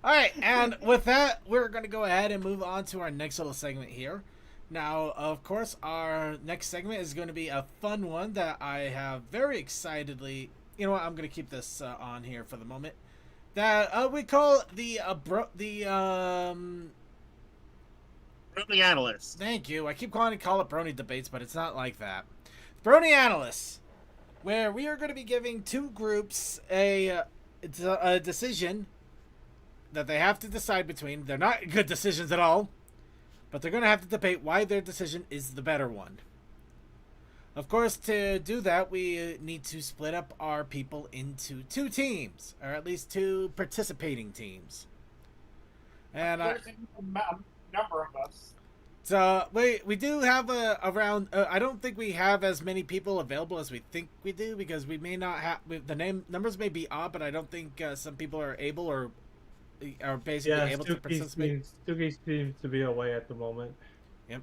All right, and with that, we're going to go ahead and move on to our next little segment here. Now, of course, our next segment is going to be a fun one that I have very excitedly. You know what? I'm going to keep this on here for the moment. That we call the. Brony Analysts. Thank you. I keep call it Brony debates, but it's not like that. Brony Analysts, where we are going to be giving two groups a decision that they have to decide between. They're not good decisions at all, but they're going to have to debate why their decision is the better one. Of course, to do that, we need to split up our people into two teams, or at least two participating teams. And There's a number of us. so we do have around. I don't think we have as many people available as we think we do because we may not have numbers may be odd, but I don't think some people are able or are basically able to participate. Suki seems to be away at the moment. Yep.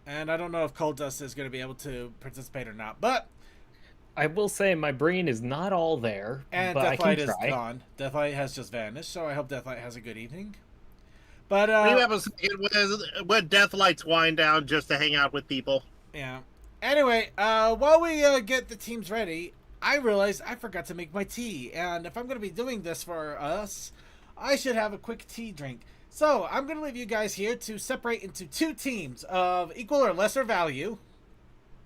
And I don't know if Cold Dust is going to be able to participate or not, but I will say my brain is not all there, and but I Deathlight can is try. gone. Deathlight has just vanished, so I hope Deathlight has a good evening. But We have a second when Deathlight's wind down just to hang out with people. yeah. Anyway, while we get the teams ready, I realized I forgot to make my tea, and if I'm going to be doing this for us, I should have a quick tea drink. So I'm going to leave you guys here to separate into two teams of equal or lesser value.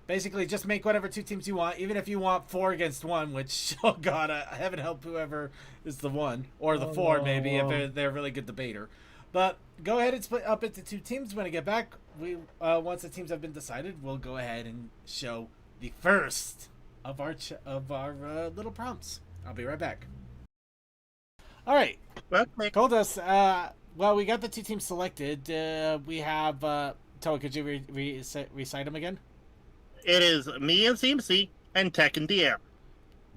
Basically, just make whatever two teams you want, even if you want 4 against 1, which, oh god, heaven help whoever is the 1, or the 4 maybe, if they're a really good debater. But go ahead and split up into two teams. When I get back, we once the teams have been decided, we'll go ahead and show the first of our little prompts. I'll be right back. All right, Okay. Cold us. Well, we got the two teams selected. We have Toa. Could you recite them again? It is me and CMC and Tech and DR.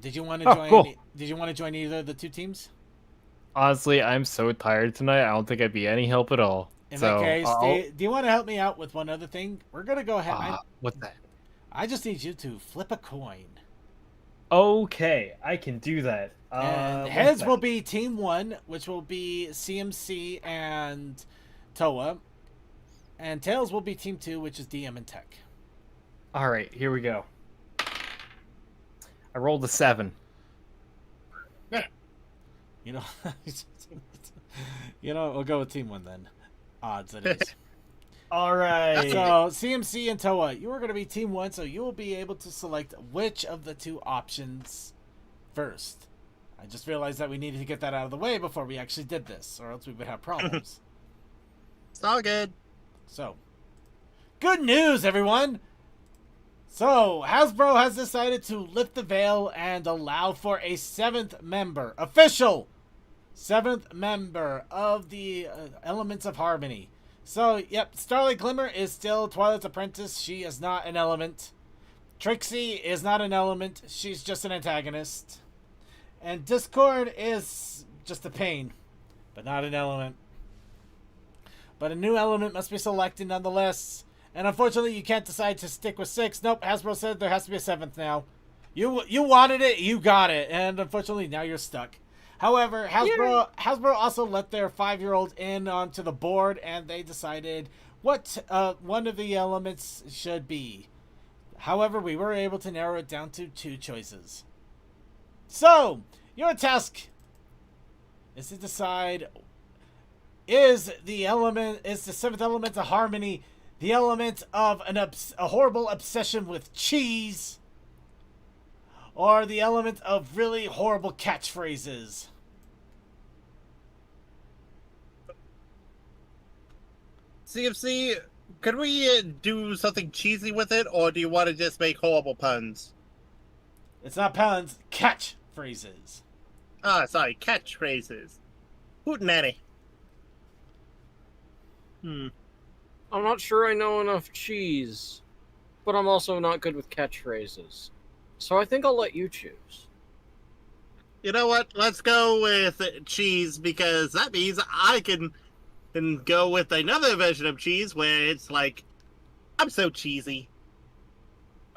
Did you want to join? cool. Did you want to join either of the two teams? Honestly, I'm so tired tonight. I don't think I'd be any help at all. In so, that case, I'll- do you want to help me out with one other thing? We're gonna go ahead. what's that? I just need you to flip a coin. Okay, I can do that. And one heads sec. will be team 1, which will be CMC and Toa. And tails will be team 2, which is DM and Tech. All right, here we go. I rolled a 7. You know, we'll go with team 1 then. Odds it is. All right. So CMC and Toa, you are going to be team 1, so you will be able to select which of the two options first. I just realized that we needed to get that out of the way before we actually did this, or else we would have problems. It's all good. So, good news, everyone! So, Hasbro has decided to lift the veil and allow for a 7th member, official 7th member of the Elements of Harmony. So, yep, Starlight Glimmer is still Twilight's apprentice. She is not an element. Trixie is not an element. She's just an antagonist. And Discord is just a pain, but not an element. But a new element must be selected nonetheless. And unfortunately, you can't decide to stick with 6. Nope, Hasbro said there has to be a 7th now. You wanted it, you got it. And unfortunately, now you're stuck. However, Hasbro also let their 5-year-old in onto the board, and they decided what one of the elements should be. However, we were able to narrow it down to 2 choices. So, your task is to decide, is the 7th element of harmony the element of a horrible obsession with cheese, or the element of really horrible catchphrases? CFC, could we do something cheesy with it, or do you want to just make horrible puns? It's not puns, catchphrases. Ah, sorry, catchphrases. Hootenanny. I'm not sure I know enough cheese, but I'm also not good with catchphrases. So I think I'll let you choose. You know what? Let's go with cheese, because that means I can go with another version of cheese where it's like, I'm so cheesy.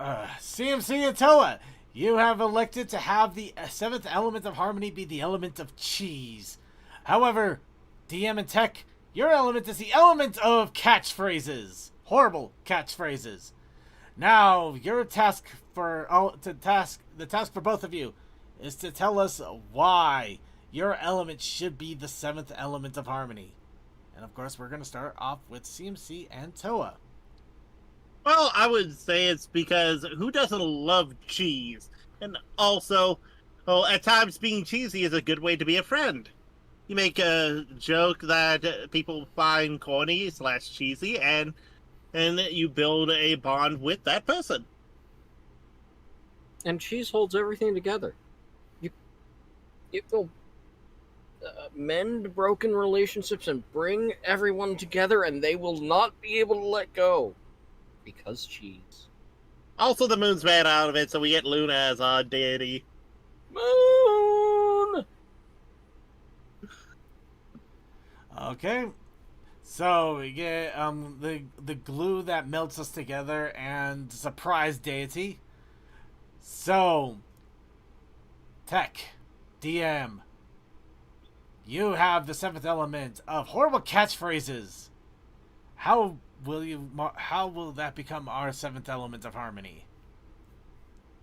CMC and Toa, you have elected to have the 7th element of harmony be the element of cheese. However, DM and Tech, your element is the element of catchphrases. Horrible catchphrases. Now, your task for the task for both of you is to tell us why your element should be the 7th element of harmony. And of course, we're going to start off with CMC and Toa. Well, I would say it's because who doesn't love cheese? And also, well, at times being cheesy is a good way to be a friend. You make a joke that people find corny / cheesy, and you build a bond with that person. And cheese holds everything together. It will mend broken relationships and bring everyone together, and they will not be able to let go because cheese. Also, the moon's made out of it, so we get Luna as our deity. Moon. Okay. So we get the glue that melts us together and surprise deity. So Tech, DM, you have the 7th element of horrible catchphrases. How will that become our 7th element of harmony?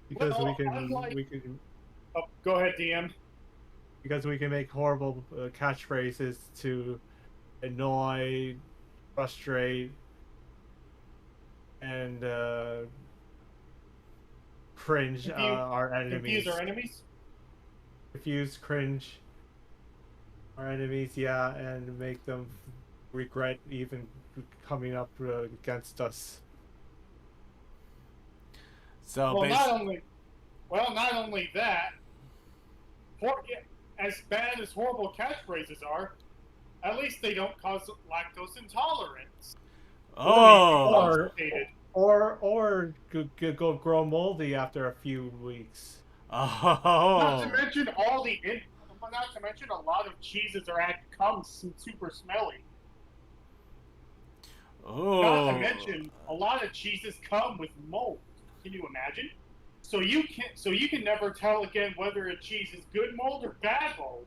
Because Well, we can I'd like- we can Oh, go ahead, DM. because we can make horrible catchphrases to annoy, frustrate, and cringe our enemies. Confuse our enemies. Confuse, cringe our enemies, yeah, and make them regret even coming up against us. So Well, not only that, as bad as horrible catchphrases are, at least they don't cause lactose intolerance. oh, Or go grow moldy after a few weeks. Not to oh, mention not to mention a lot of cheeses come super smelly. oh. Not to mention a lot of cheeses come with mold. Can you imagine? So you can never tell again whether a cheese is good mold or bad mold.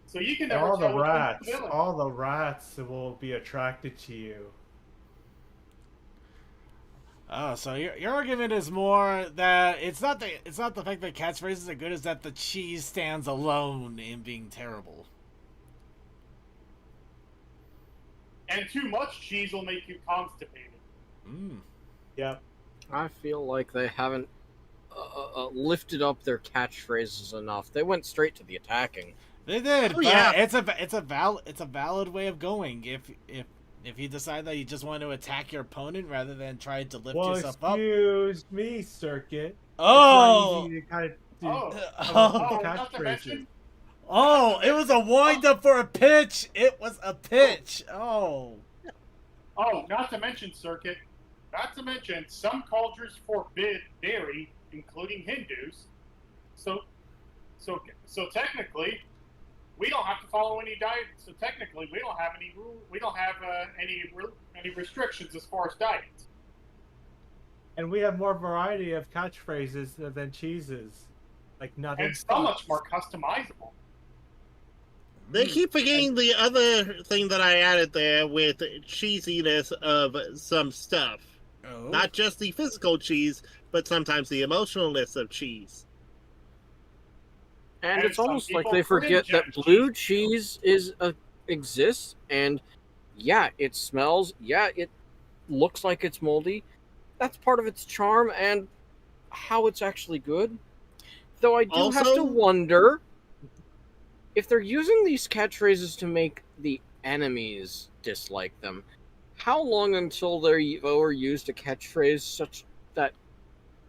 So you can never All tell the which one's rats, the villain. all the rats will be attracted to you. Oh, so your argument is more that it's not the fact that catchphrases are good, is that the cheese stands alone in being terrible. And too much cheese will make you constipated. Yep. I feel like they haven't lifted up their catchphrases enough. They went straight to the attacking. They did, Oh, but yeah. it's a valid way of going. If you decide that you just want to attack your opponent rather than try to lift Well, yourself up. excuse me, Circuit. Oh, It's not easy to kind of do Oh, not to catchphrases. mention, oh, it was a wind up for a pitch. It was a pitch. Oh. not to mention, Circuit. Not to mention, some cultures forbid dairy, including Hindus. So technically, we don't have to follow any diet. So technically, we don't have any rule. We don't have any restrictions as far as diets. And we have more variety of catchphrases than cheeses. Like nothing. And so much more customizable. They keep forgetting the other thing that I added there with cheesiness of some stuff. Oh. Not just the physical cheese, but sometimes the emotionalness of cheese. And And it's some almost like people they forget cringe that at blue cheese exists, and yeah, it smells. Yeah, it looks like it's moldy. That's part of its charm and how it's actually good. Though I do have to Also- wonder if they're using these catchphrases to make the enemies dislike them. How long until they're overused a catchphrase such that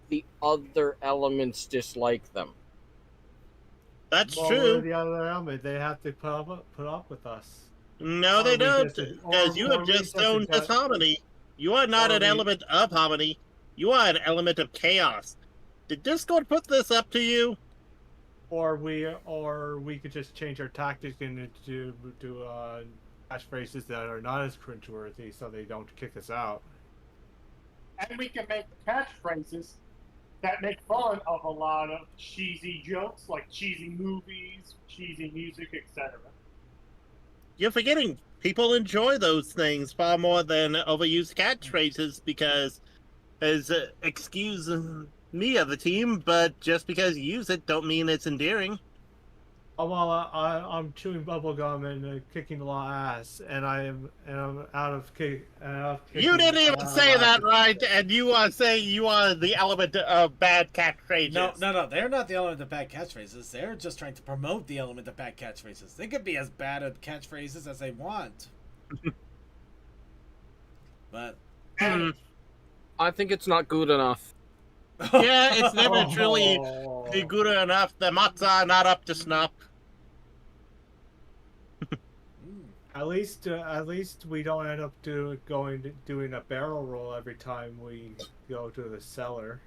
the other elements dislike them? That's Well, true. we're the other element. They have to put up with us. No, Or they we don't, just- because you or have we just just shown adjust- disharmony. You are not or an we- element of harmony. You are an element of chaos. Did Discord put this up to you? Or we could just change our tactics and do catchphrases that are not as cringeworthy, so they don't kick us out. And we can make catchphrases that make fun of a lot of cheesy jokes, like cheesy movies, cheesy music, etc. you're forgetting people enjoy those things far more than overused catchphrases because, as excuse me of the team, but just because you use it don't mean it's endearing. Oh, well, I'm chewing bubble gum and kicking a lot of ass, and I'm out of kick. You didn't even say that right, and you are saying you are the element of bad catchphrases. No. They're not the element of bad catchphrases. They're just trying to promote the element of bad catchphrases. They could be as bad at catchphrases as they want. But I think it's not good enough. Yeah, it's never truly good enough. The mutts are not up to snuff. At least we don't end up doing a barrel roll every time we go to the cellar.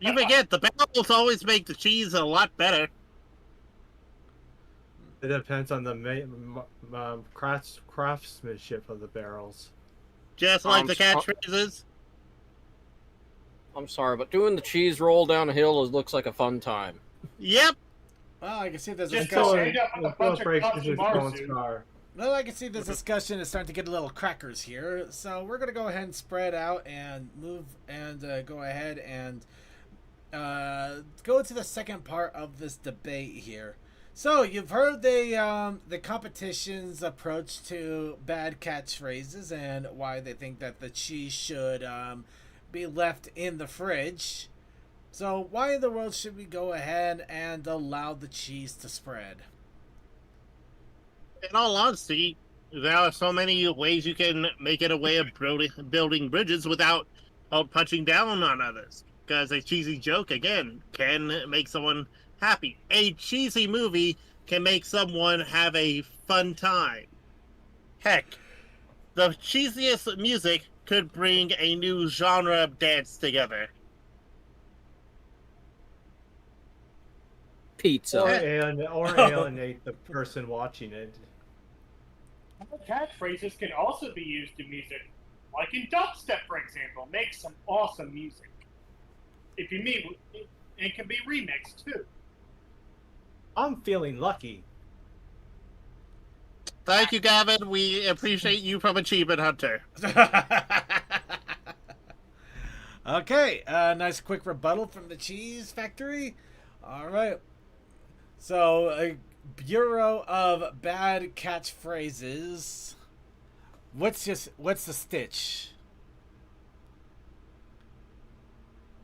You forget, the barrels always make the cheese a lot better. It depends on the craftsmanship of the barrels. Just like the catchphrases. I'm sorry, but doing the cheese roll downhill looks like a fun time. Yep. Well, I can see this Just discussion. end up with a bunch of cups and bars, dude. Well, I can see this discussion is starting to get a little crackers here. So we're gonna go ahead and spread out and move and go ahead and go to the second part of this debate here. So you've heard the competition's approach to bad catchphrases and why they think that the cheese should be left in the fridge. So why in the world should we go ahead and allow the cheese to spread? In all honesty, there are so many ways you can make it a way of building bridges without punching down on others. Because a cheesy joke, again, can make someone happy. A cheesy movie can make someone have a fun time. Heck, the cheesiest music could bring a new genre of dance together. Pizza. Or alienate the person watching it. Catchphrases can also be used in music, like in dubstep, for example. Make some awesome music. If you mean, it can be remixed too. I'm feeling lucky. Thank you, Gavin. We appreciate you from Achievement Hunter. Okay, nice quick rebuttal from the cheese factory. All right. So, Bureau of Bad Catchphrases. What's the stitch?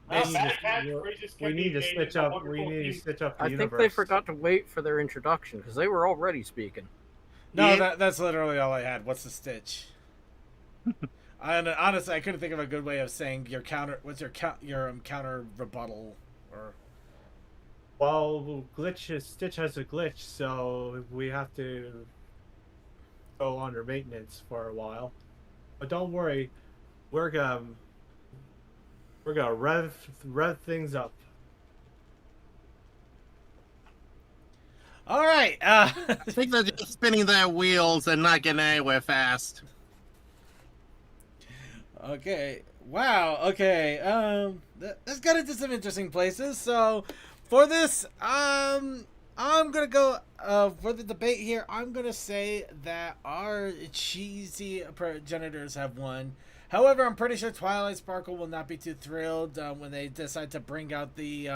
We need to switch up. We need to switch up the I universe. think they forgot to wait for their introduction because they were already speaking. No, Yeah. that's literally all I had. What's the stitch? Honestly, I couldn't think of a good way of saying your counter. What's your counter rebuttal? Or Well, Stitch has a glitch, so we have to go under maintenance for a while. But don't worry, we're gonna rev things up. all right. I think they're just spinning their wheels and not getting anywhere fast. Okay. Wow. Okay. Let's get into some interesting places. So, for this, I'm gonna go for the debate here. I'm gonna say that our cheesy progenitors have won. However, I'm pretty sure Twilight Sparkle will not be too thrilled when they decide to bring out the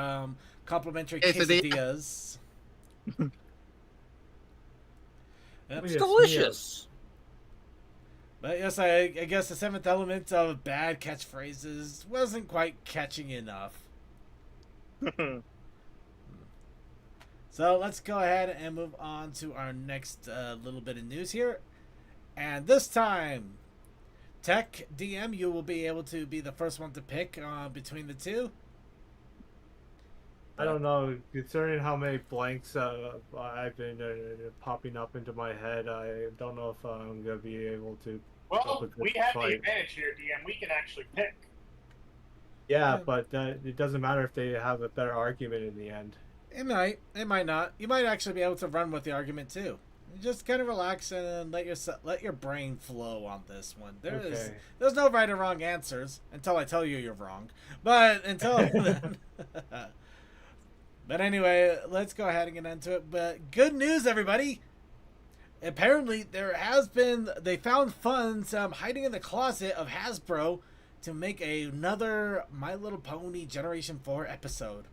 complimentary quesadillas. It's delicious. But yes, I guess the seventh element of bad catchphrases wasn't quite catching enough. So let's go ahead and move on to our next little bit of news here. And this time, Tech DM, you will be able to be the first one to pick between the two. I don't know, concerning how many blanks I've been popping up into my head, I don't know if I'm going to be able to... Well, we have the advantage here, DM. We can actually pick. Yeah, but it doesn't matter if they have a better argument in the end. It might. It might not. You might actually be able to run with the argument too. Just kind of relax and let your brain flow on this one. There's no right or wrong answers until I tell you you're wrong. But until then. But anyway, let's go ahead and get into it. But good news, everybody. apparently they found funds hiding in the closet of Hasbro to make another My Little Pony Generation 4 episode.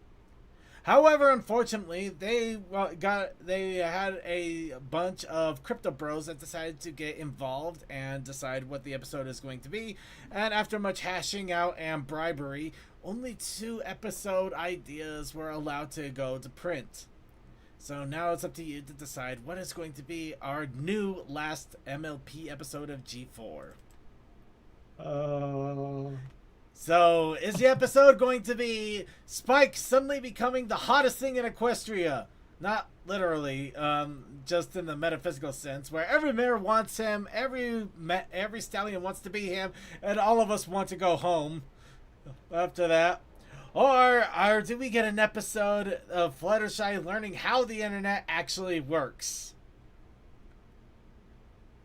However, unfortunately, they had a bunch of crypto bros that decided to get involved and decide what the episode is going to be. And after much hashing out and bribery, only 2 episode ideas were allowed to go to print. So now it's up to you to decide what is going to be our new last MLP episode of G4. So, is the episode going to be Spike suddenly becoming the hottest thing in Equestria? Not literally, just in the metaphysical sense, where every mayor wants him, every stallion wants to be him, and all of us want to go home after that. Or do we get an episode of Fluttershy learning how the internet actually works?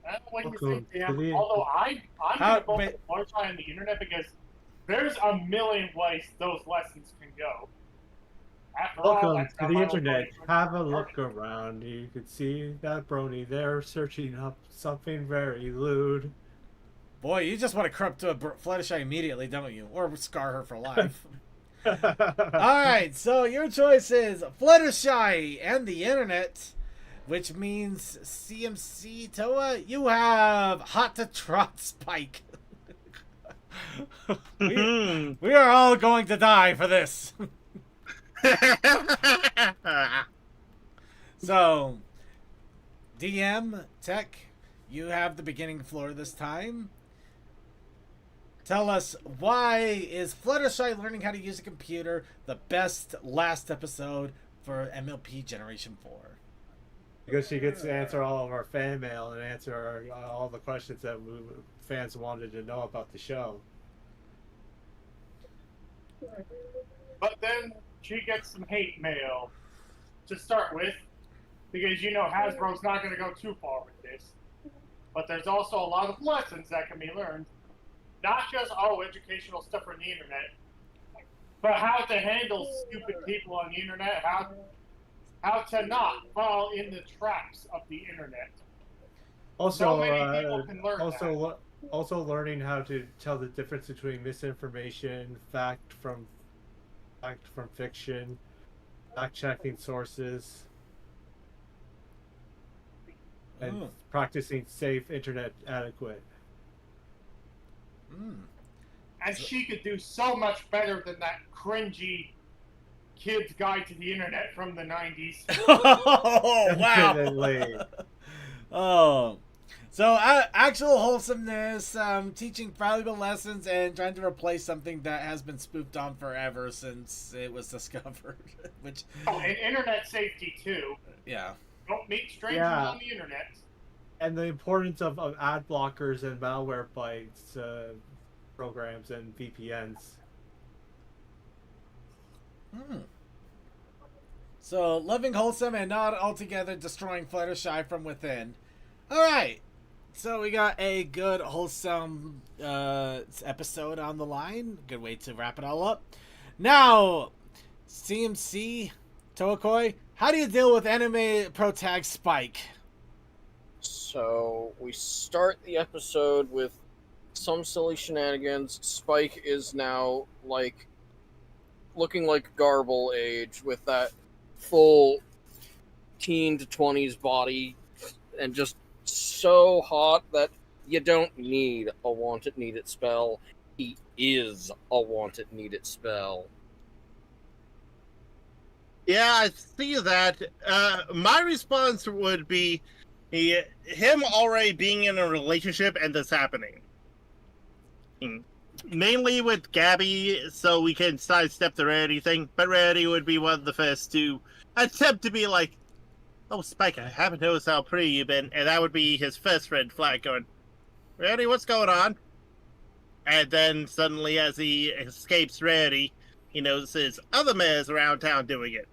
I don't know what you think, Dan. Although I'm going to vote for Fluttershy on the internet because there's a million ways those lessons can go. Welcome to the internet. Have a look around. You can see that Brony there searching up something very lewd. Boy, you just want to corrupt to a Fluttershy immediately, don't you? Or scar her for life. Alright, so your choice is Fluttershy and the internet, which means CMC Toa, you have Hot to Trot Spike. we are all going to die for this. So, DM, Tech, you have the beginning floor this time. Tell us, why is Fluttershy learning how to use a computer the best last episode for MLP Generation 4? Because she gets to answer all of our fan mail and answer all the questions that fans wanted to know about the show. But then she gets some hate mail to start with, because you know Hasbro's not going to go too far with this. But there's also a lot of lessons that can be learned. Not just, educational stuff from the internet, but how to handle stupid people on the internet, how to not fall in the traps of the internet. Also, so many people can learn also learning how to tell the difference between misinformation, fact from fiction, fact-checking sources, and practicing safe internet etiquette. And she could do so much better than that cringy Kid's Guide to the Internet from the 90s. Oh, wow. Oh. So, actual wholesomeness, teaching valuable lessons, and trying to replace something that has been spoofed on forever since it was discovered. Which. Oh, and internet safety, too. Yeah. Don't meet strangers on the internet. And the importance of ad blockers and malware bites programs and VPNs. So, loving wholesome and not altogether destroying Fluttershy from within. Alright. So, we got a good wholesome episode on the line. Good way to wrap it all up. Now, CMC, Toakoi, how do you deal with anime pro tag Spike? So, we start the episode with some silly shenanigans. Spike is now, looking like Garble age with that full teen to 20s body and just so hot that you don't need a want it, need it spell. He is a want it, need it spell. Yeah, I see that. My response would be him already being in a relationship and this happening. Mainly with Gabby, so we can sidestep the Rarity thing, but Rarity would be one of the first to attempt to be like, "Oh, Spike, I haven't noticed how pretty you've been," and that would be his first red flag going, "Rarity, what's going on?" And then suddenly, as he escapes Rarity, he notices other mares around town doing it.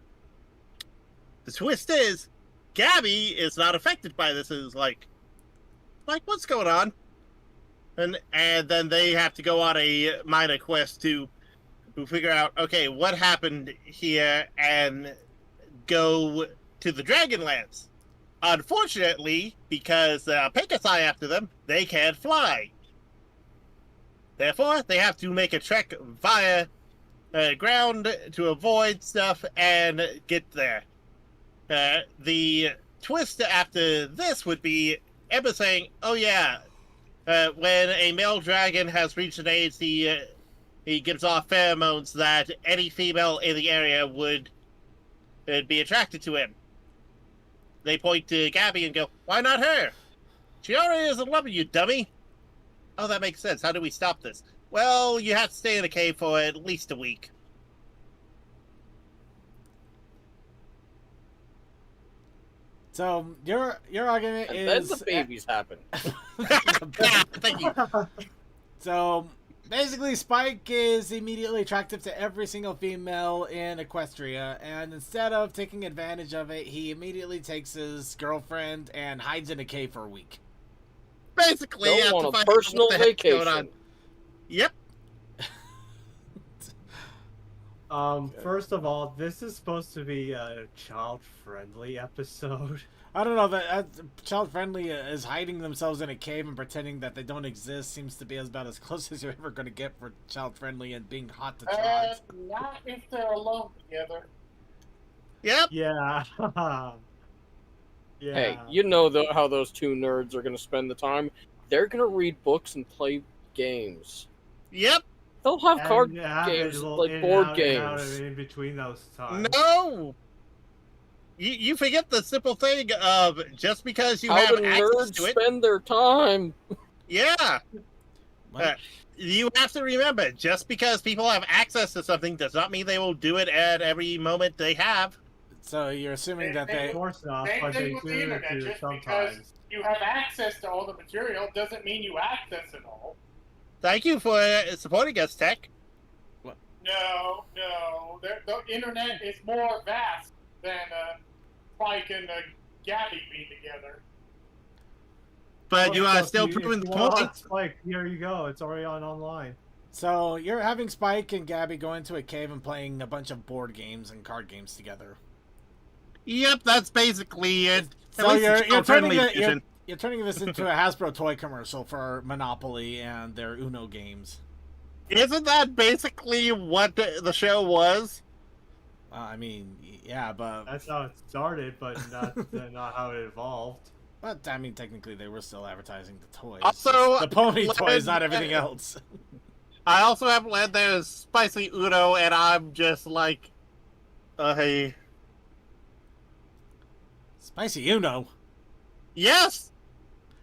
The twist is, Gabby is not affected by this, and is like, what's going on? And then they have to go on a minor quest to figure out, okay, what happened here, and go to the Dragonlance. Unfortunately, because Pecos eye after them, they can't fly. Therefore, they have to make a trek via ground to avoid stuff and get there. The twist after this would be Emma saying, "Oh yeah, when a male dragon has reached an age, he gives off pheromones that any female in the area would be attracted to him." They point to Gabby and go, "Why not her? She already is in love with you, dummy." "Oh, that makes sense. How do we stop this?" "Well, you have to stay in a cave for at least a week." So your argument And is then the babies happen. Thank you. So basically, Spike is immediately attractive to every single female in Equestria, and instead of taking advantage of it, he immediately takes his girlfriend and hides in a cave for a week. Basically, Go you have on to a find out personal what the heck's going on. vacation. Yep. First of all, this is supposed to be a child-friendly episode. I don't know, that child-friendly is hiding themselves in a cave and pretending that they don't exist seems to be about as close as you're ever going to get for child-friendly and being hot to trot. Not if they're alone together. Yep. Yeah. Yeah. Hey, you know how those two nerds are going to spend the time? They're going to read books and play games. Yep. They'll have And card have games, it like in board out, games. in between those times. No. You forget the simple thing of just because you How have do access nerds to it. spend their time? Yeah. What? You have to remember, just because people have access to something does not mean they will do it at every moment they have. So you're assuming that Of they... course not, Same but thing they with the do internet. do Just sometimes. because you have access to all the material doesn't mean you access it all. Thank you for supporting us, Tech. No. The internet is more vast than Spike and Gabby being together. But you are So still if proving the you want point. Spike, here you go. It's already online. So you're having Spike and Gabby go into a cave and playing a bunch of board games and card games together. Yep, that's basically it. At So least you're it's turning child-friendly it, version. you're turning this into a Hasbro toy commercial for Monopoly and their Uno games. Isn't that basically what the show was? I mean, yeah, but That's how it started, but not how it evolved. but I mean, technically they were still advertising the toys. Also, the pony let- toys, not everything else. I also have led there's spicy Uno, and I'm just like, hey, Spicy Uno. yes,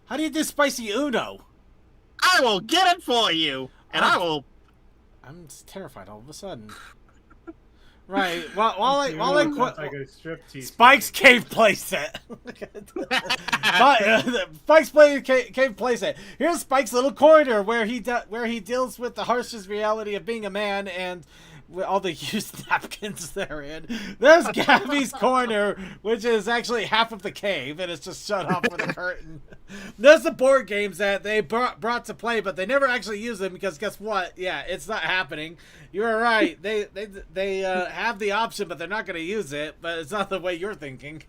How do you do Spicy Uno? I will get it for you, and I will. I'm just terrified all of a sudden. Right. While I Sounds like a striptease. Spike's cave playset. Spike's cave playset. Here's Spike's little corner where he deals with the harshest reality of being a man and with all the used napkins they're in. There's Gabby's corner, which is actually half of the cave, and it's just shut off with a curtain. There's the board games that they brought to play, but they never actually use them because guess what? Yeah, it's not happening. You're right. They have the option, but they're not going to use it. But it's not the way you're thinking.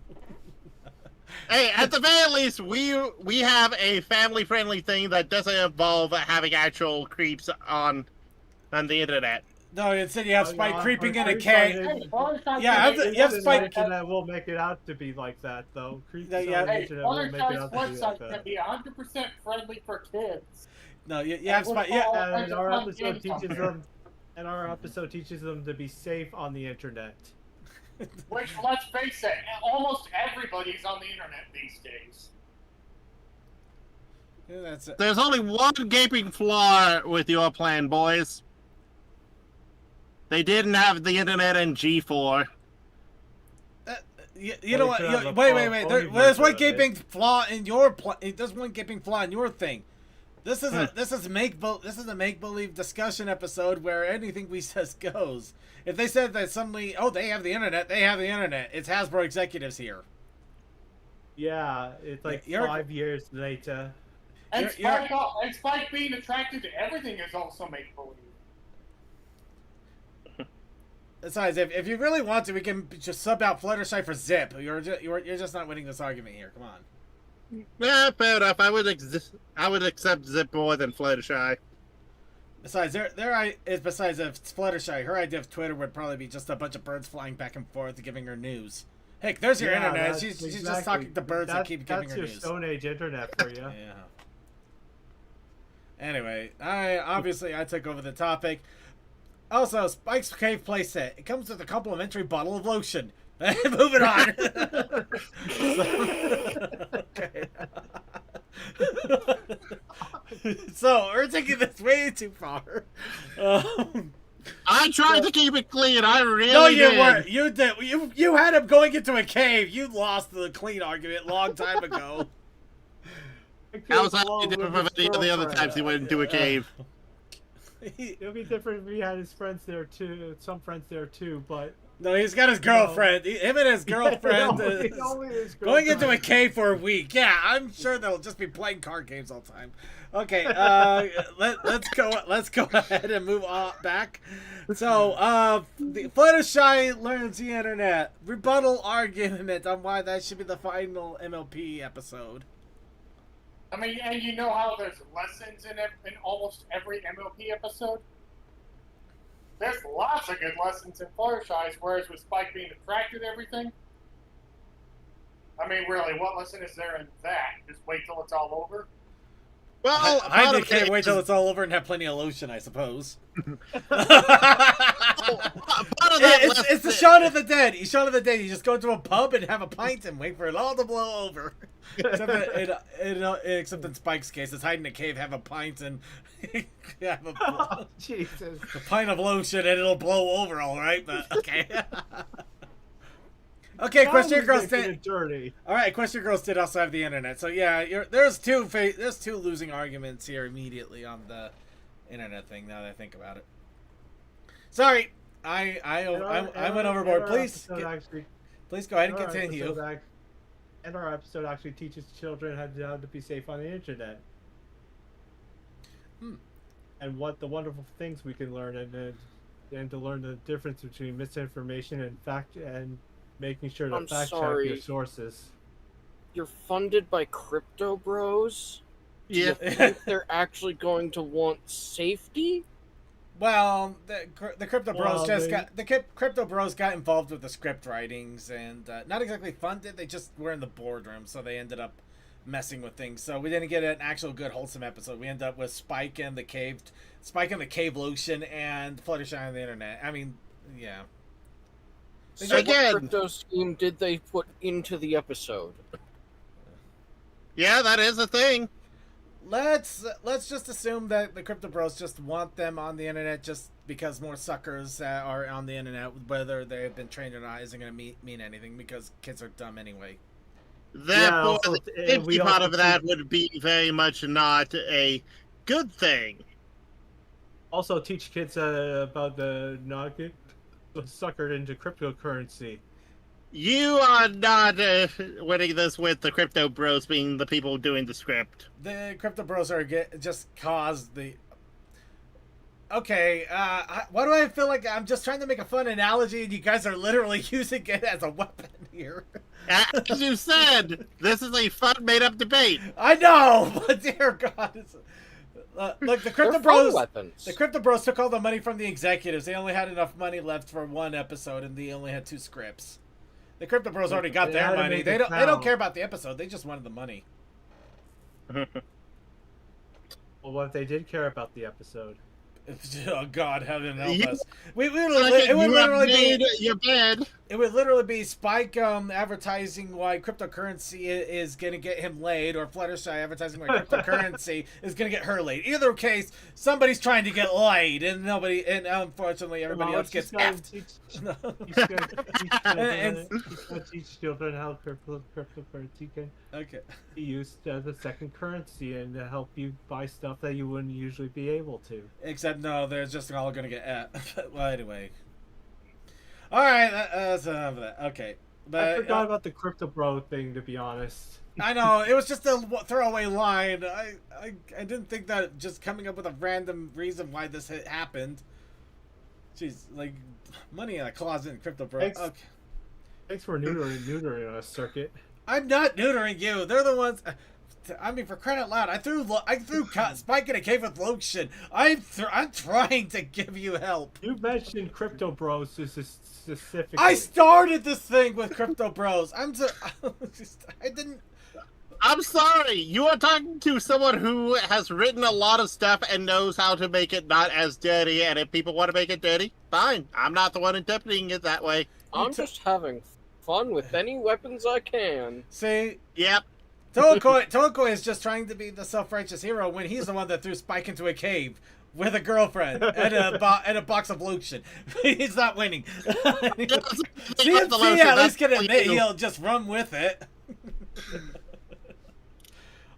Hey, at the very least, we have a family-friendly thing that doesn't involve having actual creeps on the internet. No, instead you have Spike yeah, creeping in a I'm cave. sorry. Yeah, you have The Spike. internet will make it out to be like that, though. Creeps Yeah, on yeah. the Hey, internet will make it Fluttershy's out to be like website can that. be 100% friendly for kids. No, you have Spike. Yeah, And our Fun episode games on teaches there. them. And our episode teaches them to be safe on the internet. Which, let's face it, almost everybody's on the internet these days. yeah, that's it. There's only one gaping flaw with your plan, boys. They didn't have the internet in G4. You know what? Wait. There's one gaping flaw in your there's one gaping flaw in your thing. This is a make believe discussion episode where anything we says goes. If they said that suddenly, oh, they have the internet, they have the internet. It's Hasbro executives here. Yeah, it's like You're- 5 years later. And You're- Spike being attracted to everything is also make-believe. Besides, if you really want to, we can just sub out Fluttershy for Zip. You're just not winning this argument here. Come on. Yeah, fair enough. I would accept Zip more than Fluttershy. Besides, besides if it's Fluttershy, her idea of Twitter would probably be just a bunch of birds flying back and forth, giving her news. Heck, there's your internet. She's just talking to birds that keep giving her news. That's your Stone Age internet for you. Yeah. Anyway, I took over the topic. Also, Spike's Cave playset. It comes with a complimentary bottle of lotion. Moving on. Okay. So we're taking this way too far. I tried to keep it clean. I really no, you did. weren't. You did. You had him going into a cave. You lost the clean argument a long time ago. How was that different from any of the other times he went into a cave? It'll be different if he had his friends there too. Some friends there too, but no, he's got his girlfriend. Him and his girlfriend going into a cave for a week. Yeah, I'm sure they'll just be playing card games all the time. Okay, let's go ahead and move on back. So, the Fluttershy learns the internet. Rebuttal argument on why that should be the final MLP episode. I mean, and you know how there's lessons in almost every MLP episode? There's lots of good lessons in Fluttershy's, whereas with Spike being attracted to everything, I mean, really, what lesson is there in that? Just wait till it's all over? Well, I can't wait till it's all over and have plenty of lotion, I suppose. It's the Shaun of the Dead. Shaun of the Dead. You just go to a pub and have a pint and wait for it all to blow over. Except in Spike's case, it's hide in a cave, have a pint, and have a pint of lotion, and it'll blow over, all right. But okay. Okay, Question Girls did. All right, Question Girls did also have the internet. So yeah, there's two losing arguments here immediately on the internet thing. Now that I think about it. Sorry, I went overboard. Please go ahead and continue. And our episode actually teaches children how to be safe on the internet. And what the wonderful things we can learn, and to learn the difference between misinformation and fact, and making sure to fact check your sources. You're funded by Crypto Bros? Do Yeah. you think they're actually going to want safety? Well, the Crypto Bros Crypto Bros got involved with the script writings and not exactly funded. They just were in the boardroom, so they ended up messing with things. So we didn't get an actual good wholesome episode. We ended up with Spike and the cave lotion and Fluttershy on the internet. I mean, yeah. So what crypto scheme did they put into the episode? Yeah, that is a thing. Let's just assume that the Crypto Bros just want them on the internet just because more suckers are on the internet, whether they've been trained or not, isn't going to mean anything because kids are dumb anyway. Therefore, the safety part of that would be very much not a good thing. Also, teach kids about the not get suckered into cryptocurrency. You are not winning this with the Crypto Bros being the people doing the script. The Crypto Bros are just caused the... Okay, why do I feel like I'm just trying to make a fun analogy and you guys are literally using it as a weapon here? As you said, this is a fun, made-up debate. I know, but dear God, look, the Crypto Bros took all the money from the executives. They only had enough money left for one episode, and they only had 2 scripts. The Crypto Bros already got their money. They don't care about the episode. They just wanted the money. Well, what if they did care about the episode? Oh God, heaven help us! It would literally be Spike advertising why cryptocurrency is gonna get him laid, or Fluttershy advertising why cryptocurrency is gonna get her laid. Either case, somebody's trying to get laid, and unfortunately everybody else gets effed. Teach children how cryptocurrency can be used as a second currency and to help you buy stuff that you wouldn't usually be able to. Except no, they're just all gonna get effed. Well, anyway. All right, that's enough of that. Okay, but I forgot about the Crypto Bro thing, to be honest. I know it was just a throwaway line. I didn't think that just coming up with a random reason why this happened. Jeez, like money in a closet in crypto, bro. Thanks. Okay. Thanks for neutering us, Circuit. I'm not neutering you. They're the ones. I mean, for crying out loud, I threw Spike in a cave with lotion. I'm trying to give you help. You mentioned Crypto Bros specifically. I started this thing with Crypto Bros. I didn't. I'm sorry. You are talking to someone who has written a lot of stuff and knows how to make it not as dirty. And if people want to make it dirty, fine. I'm not the one interpreting it that way. I'm just having fun with any weapons I can. See, Yep. Tokoi is just trying to be the self-righteous hero when he's the one that threw Spike into a cave with a girlfriend and a box of lotion. He's not winning. CMC at least can admit he'll just run with it.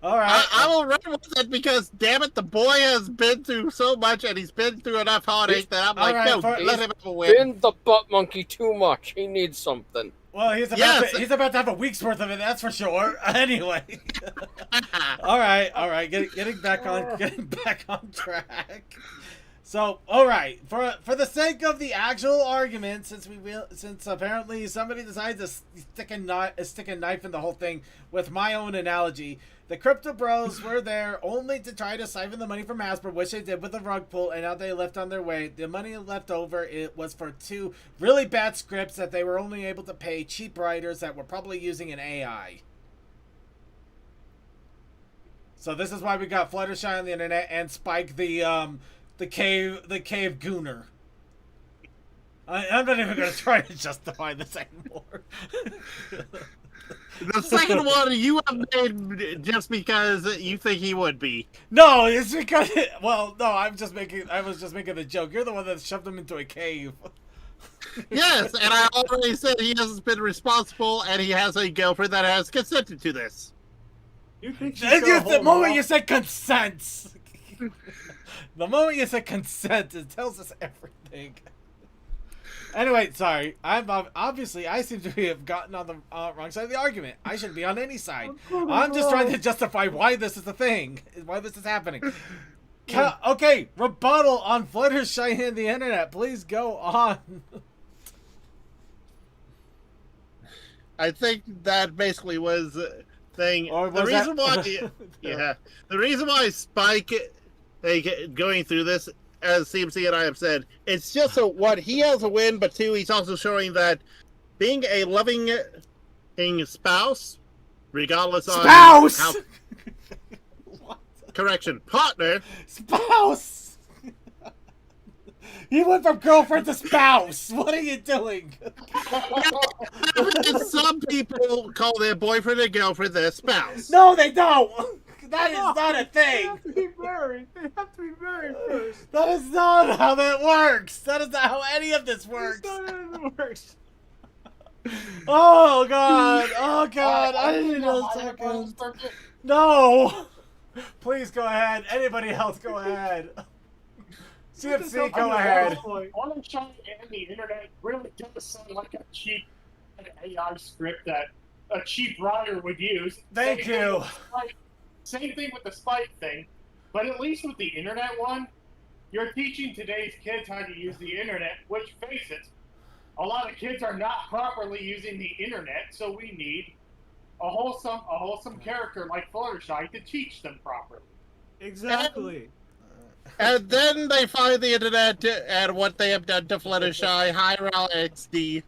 All right. I will run with it because, damn it, the boy has been through so much and he's been through enough heartache that I'm like, All right, no, let him have a win. Been the butt monkey too much. He needs something. Well, he's about to have a week's worth of it. That's for sure. Anyway. all right. Getting back on track. So, all right, for the sake of the actual argument, since apparently somebody decides to stick a knife in the whole thing with my own analogy, the Crypto Bros were there only to try to siphon the money from Hasbro, which they did with the rug pull, and now they left on their way. The money left over, it was for 2 really bad scripts that they were only able to pay cheap writers that were probably using an AI. So this is why we got Fluttershy on the internet and Spike the cave gooner. I'm not even going to try to justify this anymore. The second one you have made just because you think he would be. No, it's because no, I was just making a joke. You're the one that shoved him into a cave. Yes, and I already said he has been responsible and he has a girlfriend that has consented to this. You think The moment you said consent. The moment you said consent, it tells us everything. Anyway, sorry. I seem to have gotten on the wrong side of the argument. I shouldn't be on any side. I'm just trying to justify why this is a thing, why this is happening. Okay, rebuttal on Fluttershy and the internet. Please go on. I think that basically was the thing. The reason why Spike going through this, as CMC and I have said, it's just so one, he has a win, but 2, he's also showing that being a loving spouse, regardless of how What? Correction, partner. Spouse. You went from girlfriend to spouse. What are you doing? Some people call their boyfriend and girlfriend their spouse. No, they don't. That is not a thing. They have to be married. They have to be married first. That is not how that works. That is not how any of this works. That's not how it works. Oh god. Oh god. I didn't know a second. No. Please go ahead. Anybody else go ahead. CMC, go ahead. Fluttershy and the internet really does sound like a cheap AI script that a cheap writer would use. Thank you. Same thing with the Spike thing, but at least with the internet one, you're teaching today's kids how to use the internet, which, face it, a lot of kids are not properly using the internet, so we need a wholesome character like Fluttershy to teach them properly. Exactly. And then they find the internet and what they have done to Fluttershy, Hyrule XD.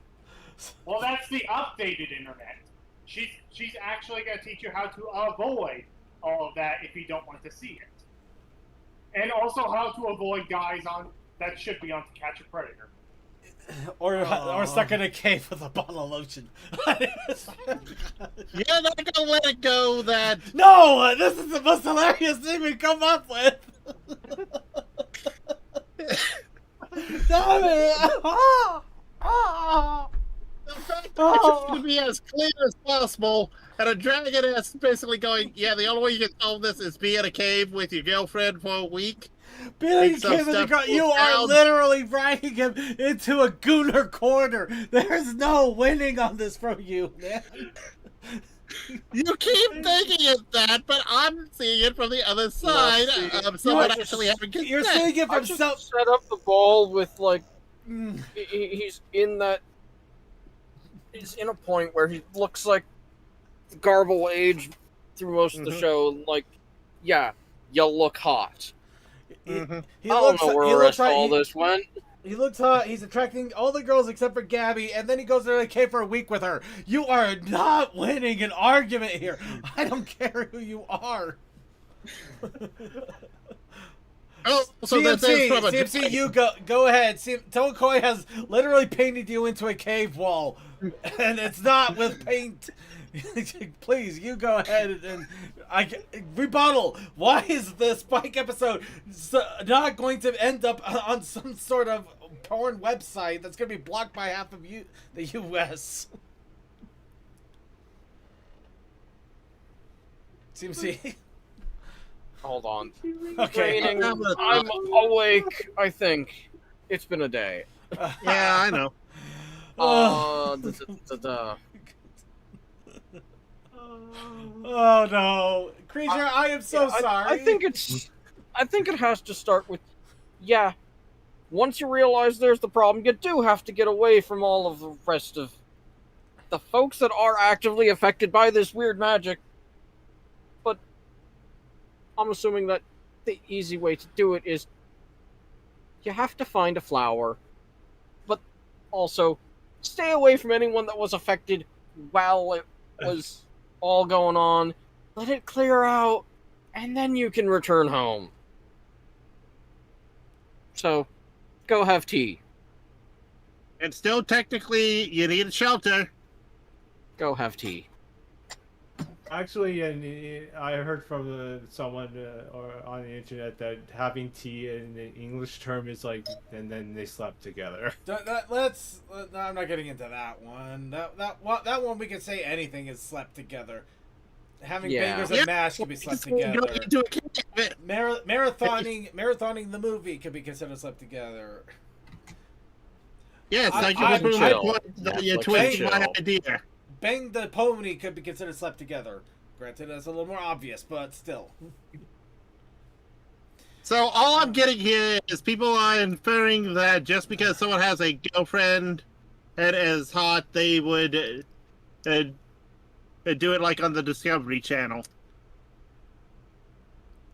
Well, that's the updated internet. She's actually going to teach you how to avoid all of that if you don't want to see it. And also how to avoid guys that should be on To Catch a Predator. Or stuck in a cave with a bottle of lotion. You're not going to let it go that... No! This is the most hilarious thing we come up with! Damn it! The fact that it's to be as clear as possible, and a dragon is basically going, yeah, the only way you can solve this is be in a cave with your girlfriend for a week. Billy you are literally writing him into a gooner corner. There's no winning on this from you, man. You keep thinking it's that, but I'm seeing it from the other side. Someone actually having consent. You're seeing it from set up the ball with like he's in that. He's in a point where he looks like Garble age through most of the show. Like, yeah, you look hot. He I don't know where the rest of all this went. He looks hot. He's attracting all the girls except for Gabby, and then he goes to the cave for a week with her. You are not winning an argument here. I don't care who you are. Oh, so that's from a CMC, you go ahead. Tokoi has literally painted you into a cave wall, and it's not with paint. Please, you go ahead and rebuttal. Why is the Spike episode not going to end up on some sort of porn website that's going to be blocked by half of the U.S.? CMC. Hold on. Okay. Raining. I'm awake. I think it's been a day. Yeah, I know. Oh no, Creature! I am so sorry. I think it has to start with, yeah. Once you realize there's the problem, you do have to get away from all of the rest of the folks that are actively affected by this weird magic. But I'm assuming that the easy way to do it is you have to find a flower, but also stay away from anyone that was affected while it was all going on. Let it clear out, and then you can return home. So, go have tea. And still, technically, you need a shelter. Go have tea. Actually, and I heard from someone or on the internet that having tea in the English term is like, and then they slept together. No, I'm not getting into that one. That one we can say anything is slept together. Having bangers and mash could be slept together. Marathoning the movie could be considered slept together. Yes, I you can chill. your Twitch idea. Bang the Pony could be considered slept together. Granted, that's a little more obvious, but still. So all I'm getting here is people are inferring that just because someone has a girlfriend that is hot, they would do it like on the Discovery Channel.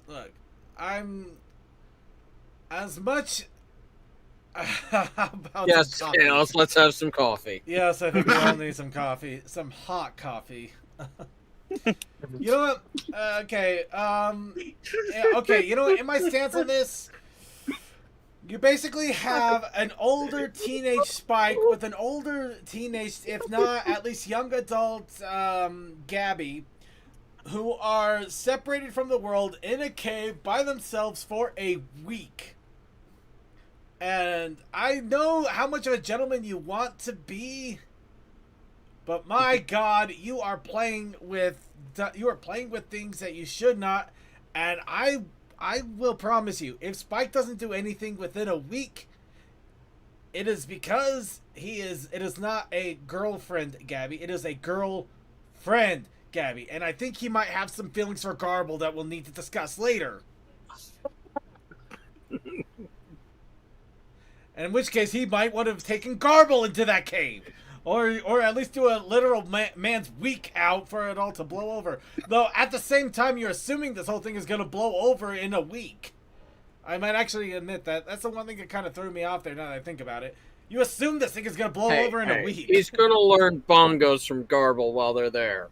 Look, I'm as much. Yes, let's have some coffee. Yes, I think we all need some coffee, some hot coffee. You know what? Okay. Okay. You know what? In my stance on this, you basically have an older teenage Spike with an older teenage, if not at least young adult Gabby, who are separated from the world in a cave by themselves for a week. And I know how much of a gentleman you want to be, but my God, you are playing with things that you should not. And I will promise you, if Spike doesn't do anything within a week, it is because it is not a girlfriend, Gabby. It is a girlfriend, Gabby. And I think he might have some feelings for Garble that we'll need to discuss later. And in which case, he might want to have taken Garble into that cave. Or at least do a literal man's week out for it all to blow over. Though, at the same time, you're assuming this whole thing is going to blow over in a week. I might actually admit that. That's the one thing that kind of threw me off there now that I think about it. You assume this thing is going to blow over in a week. He's going to learn bongos from Garble while they're there.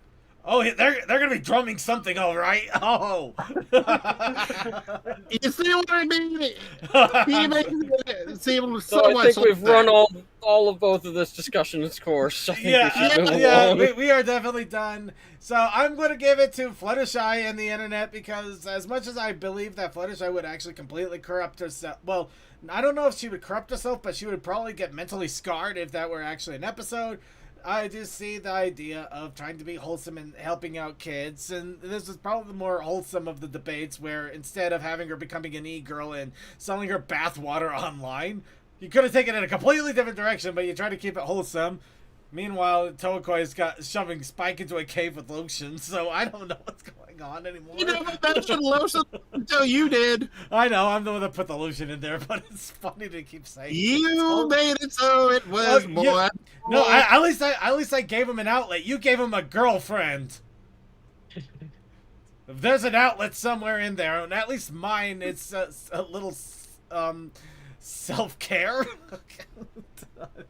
Oh, they're going to be drumming something, all right? Oh. You see what I mean? He makes it seem so I much think we've run all of both of this discussion's course. I think we are definitely done. So I'm going to give it to Fluttershy and the internet because as much as I believe that Fluttershy would actually completely corrupt herself, well, I don't know if she would corrupt herself, but she would probably get mentally scarred if that were actually an episode. I just see the idea of trying to be wholesome and helping out kids, and this is probably the more wholesome of the debates where instead of having her becoming an e-girl and selling her bathwater online, you could have taken it in a completely different direction, but you try to keep it wholesome. Meanwhile, Toakoi's got shoving Spike into a cave with lotion, so I don't know what's going going on anymore. You never mentioned lotion until you did. I know, I'm the one that put the lotion in there, but it's funny to keep saying. You made it so it was you- more. No, at least I gave him an outlet. You gave him a girlfriend. If there's an outlet somewhere in there, and at least mine, it's a little self-care.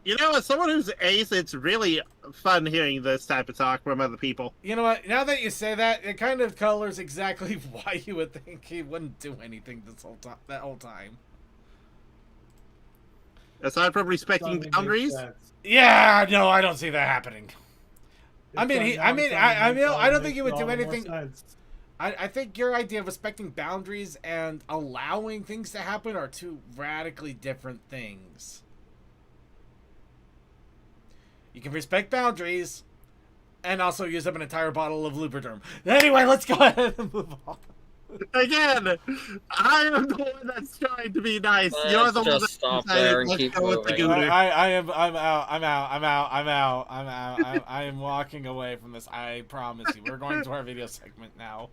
You know, as someone who's ace, it's really fun hearing this type of talk from other people. You know what? Now that you say that, it kind of colors exactly why you would think he wouldn't do anything that whole time. Aside from respecting Doesn't make boundaries, sense. Yeah, no, I don't see that happening. I It's mean, like he- now I it's mean, starting to I make mean, I don't think make he would all do the more anything. sense. I think your idea of respecting boundaries and allowing things to happen are two radically different things. You can respect boundaries and also use up an entire bottle of Lubriderm. Anyway, let's go ahead and move on. again, I am the one that's trying to be nice. You're Let's the one just that's stop deciding, there and let's keep go with the moving. gooner. I'm out. I am walking away from this. I promise you. We're going to our video segment now.